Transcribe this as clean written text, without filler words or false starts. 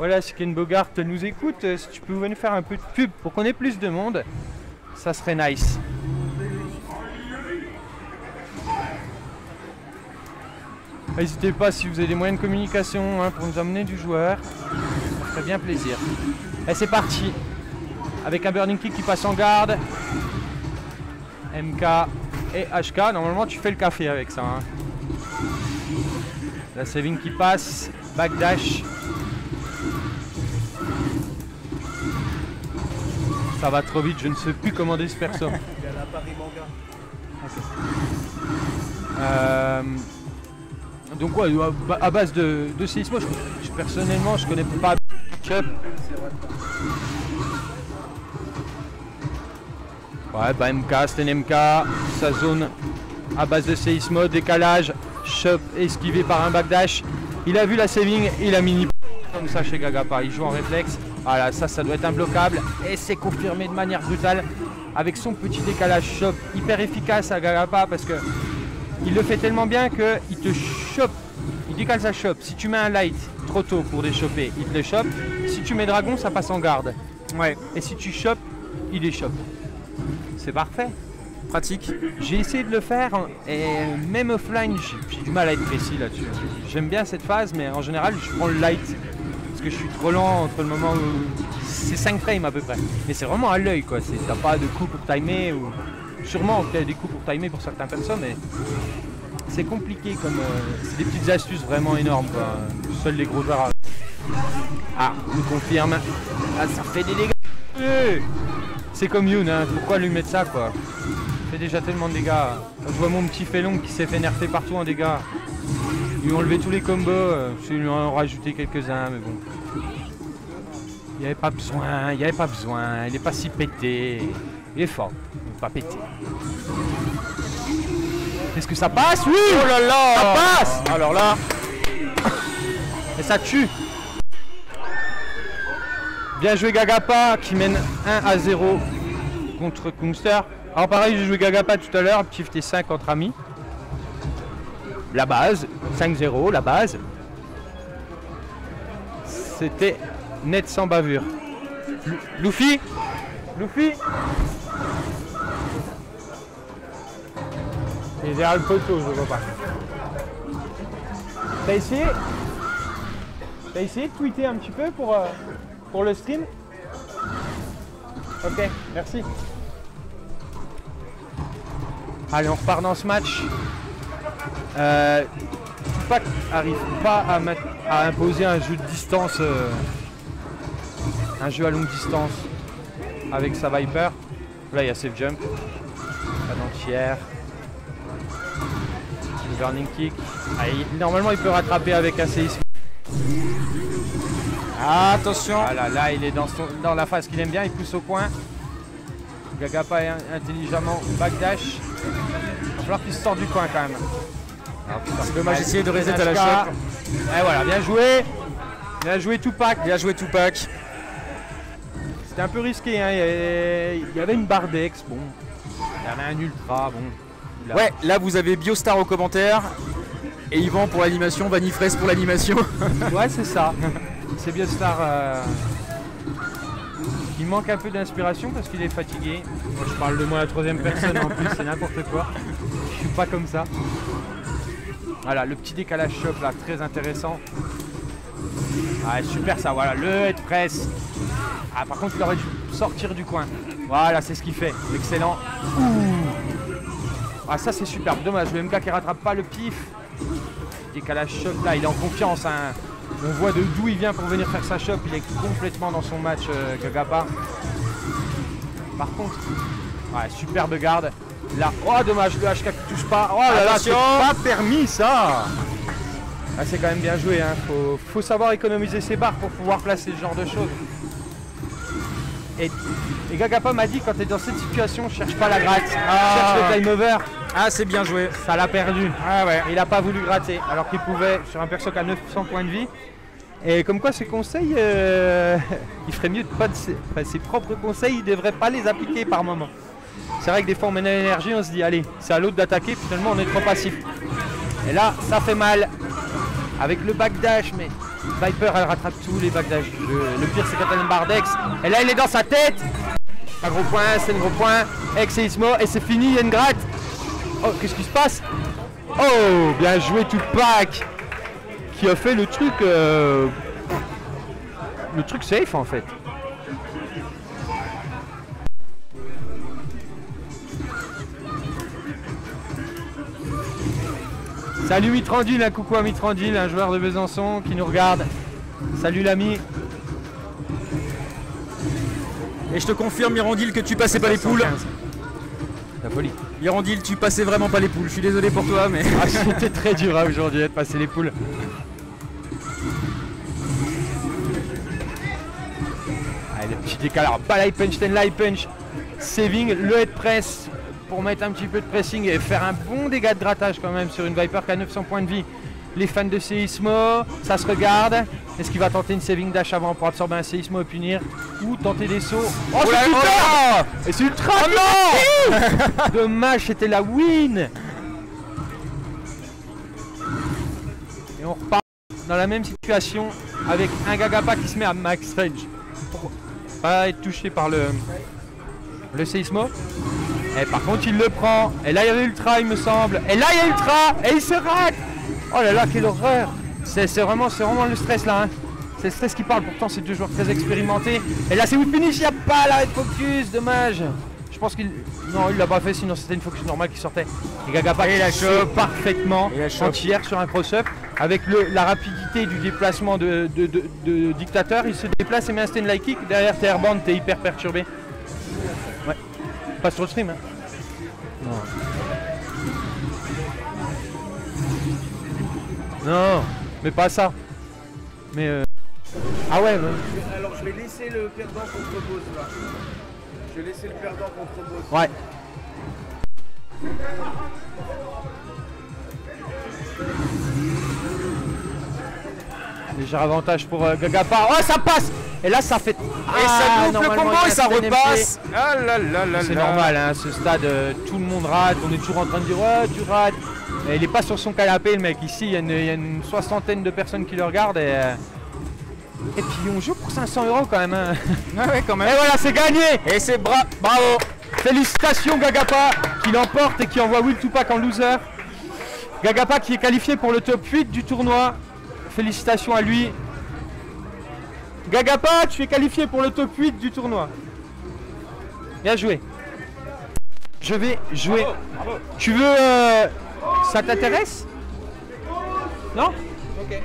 Voilà, si Ken Bogart nous écoute, si tu peux venir faire un peu de pub pour qu'on ait plus de monde, ça serait nice. N'hésitez pas si vous avez des moyens de communication hein, pour nous amener du joueur, ça ferait bien plaisir. Et c'est parti, avec un Burning Kick qui passe en garde. MK et HK, normalement tu fais le café avec ça. Hein. La saving qui passe, backdash. Ça va trop vite, je ne sais plus commander ce perso. Il y a la Paris Manga. Donc ouais, à base de séismo, personnellement je connais pas Chup. Ouais bah MK, c'est un MK, sa zone à base de séismo, décalage, Chup esquivé par un backdash. Il a vu la saving, il a mini comme ça chez Gagapa, il joue en réflexe. Voilà, ça doit être imbloquable et c'est confirmé de manière brutale avec son petit décalage Chop hyper efficace à Gagapa parce que il le fait tellement bien qu'il te chope, il décale sa chope. Si tu mets un light trop tôt pour déchoper, il te le chope. Si tu mets dragon, ça passe en garde. Ouais. Et si tu chopes, il déchope. C'est parfait. Pratique. J'ai essayé de le faire et même offline, j'ai du mal à être précis là-dessus. J'aime bien cette phase, mais en général, je prends le light. Parce que je suis trop lent entre le moment où... C'est 5 frames à peu près. Mais c'est vraiment à l'œil quoi. T'as pas de coup pour timer ou... Sûrement qu'il y a des coups pour timer pour certaines personnes, mais c'est compliqué comme... c'est des petites astuces vraiment énormes quoi. Seuls les gros joueurs arrivent. Ah, nous confirme. Ah, ça fait des dégâts. C'est comme Yoon, hein. Pourquoi lui mettre ça quoi? Ça fait déjà tellement de dégâts. Quand je vois mon petit félon qui s'est fait nerfer partout en dégâts. Ils lui ont enlevé tous les combos, ils lui ont rajouté quelques-uns, mais bon. Il n'y avait pas besoin, il n'est pas si pété. Il est fort, il n'est pas pété. Est-ce que ça passe? Oui! Oh là là! Ça passe! Alors là... Et ça tue! Bien joué Gagapa qui mène 1-0 contre Kungster. Alors pareil, j'ai joué Gagapa tout à l'heure, petit FT5 entre amis. La base, 5-0, la base. C'était net sans bavure. Luffy? Luffy? Il est derrière le poteau, je vois pas. T'as essayé de tweeter un petit peu pour le stream? Ok, merci. Allez, on repart dans ce match. Tupac n'arrive pas à imposer un jeu de distance, un jeu à longue distance avec sa Viper. Là il y a Safe Jump, pas d'entière, le Burning Kick. Ah, normalement il peut rattraper avec un séisme. Ah, attention. Voilà, là il est dans la phase qu'il aime bien, il pousse au coin. Gagapa est intelligemment backdash. Il va falloir qu'il se sorte du coin quand même. C'est dommage d'essayer de reset à la choc. Et voilà, bien joué. Bien joué Tupac. Bien joué Tupac. C'était un peu risqué, hein. Il y avait une barre d'ex, bon. Il y avait un ultra, bon. Là. Ouais, là vous avez Biostar au commentaire. Et Yvan pour l'animation, Vanifraise pour l'animation. Ouais, c'est ça. C'est Biostar. Il manque un peu d'inspiration parce qu'il est fatigué. Moi, je parle de moi à la troisième personne en plus, c'est n'importe quoi. Je suis pas comme ça. Voilà, le petit décalage choc là, très intéressant. Ah, super ça, voilà, le head press. Ah, par contre, il aurait dû sortir du coin. Voilà, c'est ce qu'il fait. Excellent. Ouh. Ah, ça, c'est superbe. Dommage, le MK qui rattrape pas le pif. Décalage choc là, il est en confiance. Hein. On voit de d'où il vient pour venir faire sa shop. Il est complètement dans son match, Gagapa. Par contre, ouais, superbe garde. Là, oh dommage, le HK qui touche pas. Oh là là, c'est pas permis ça. Ah, c'est quand même bien joué, hein. Faut savoir économiser ses barres pour pouvoir placer ce genre de choses. Et Gagapa m'a dit quand tu es dans cette situation, cherche pas la gratte, cherche le time over. Ah, c'est bien joué. Ça l'a perdu. Ah ouais. Il a pas voulu gratter alors qu'il pouvait sur un perso qui a 900 points de vie. Et comme quoi ses conseils, il ferait mieux de pas ses propres conseils, il devrait pas les appliquer par moment. C'est vrai que des fois on met l'énergie, on se dit allez, c'est à l'autre d'attaquer, finalement on est trop passif. Et là, ça fait mal. Avec le backdash, mais Viper, elle rattrape tous les bagdages. Le pire, c'est quand elle a une barre d'Ex. Et là, il est dans sa tête. Un gros point, c'est un gros point. Ex et Ismo, et c'est fini, il y a une gratte. Oh, qu'est-ce qui se passe? Oh, bien joué Tupac, qui a fait le truc safe en fait. Salut Mitrandil, un coucou à Mitrandil, un joueur de Besançon qui nous regarde. Salut l'ami. Et je te confirme, Mirandil, que tu passais pas les poules. La folie. Mirandil, tu passais vraiment pas les poules. Je suis désolé pour toi, mais. Ah, c'était très dur aujourd'hui de passer les poules. Allez, le petit décalage. Alors, pas light punch, ten light punch. Saving, le head press pour mettre un petit peu de pressing et faire un bon dégât de grattage quand même sur une Viper qui a 900 points de vie. Les fans de Seismo, ça se regarde. Est-ce qu'il va tenter une saving dash avant pour absorber un Seismo et punir? Ou tenter des sauts? Oh, c'est ultra! Et c'est ultra! Oh non! Dommage, c'était la win! Et on repart dans la même situation avec un Gagapa qui se met à max range pour pas être touché par le Seismo. Et par contre il le prend. Et là il y avait Ultra il me semble. Et là il y a Ultra! Et il se rate! Oh là là, quelle horreur! C'est vraiment le stress là. Hein. C'est le stress qui parle, pourtant c'est deux joueurs très expérimentés. Et là c'est où finish, il n'y a pas l'arrêt de focus, dommage. Je pense qu'il... Non, il l'a pas fait, sinon c'était une focus normale qui sortait. Et Gagapa il la chope parfaitement entière sur un cross-up. Avec la rapidité du déplacement de Dictateur, il se déplace et met un stand like kick. Derrière t'es airborne, t'es hyper perturbé. Ouais, pas sur le stream. Hein. Non. Non, mais pas ça. Mais ah ouais. Alors je vais laisser le perdant contre Bose là. Je vais laisser le perdant contre Bose. Ouais. Léger avantage pour Gagapa. Oh ça passe. Et là ça fait. Et ça loupe le combo et ça repasse. Ah là là là. C'est normal hein, ce stade, tout le monde rate. On est toujours en train de dire ouais tu rates. Et il est pas sur son canapé le mec. Ici il y a une soixantaine de personnes qui le regardent et puis on joue pour 500 € quand même. Hein. Ouais quand même. Et voilà c'est gagné. Et c'est bravo. Félicitations Gagapa qui l'emporte et qui envoie Will Tupac en loser. Gagapa qui est qualifié pour le top 8 du tournoi. Félicitations à lui. Gagapa, tu es qualifié pour le top 8 du tournoi. Bien joué. Je vais jouer. Bravo. Tu veux... ça t'intéresse? Non? Ok.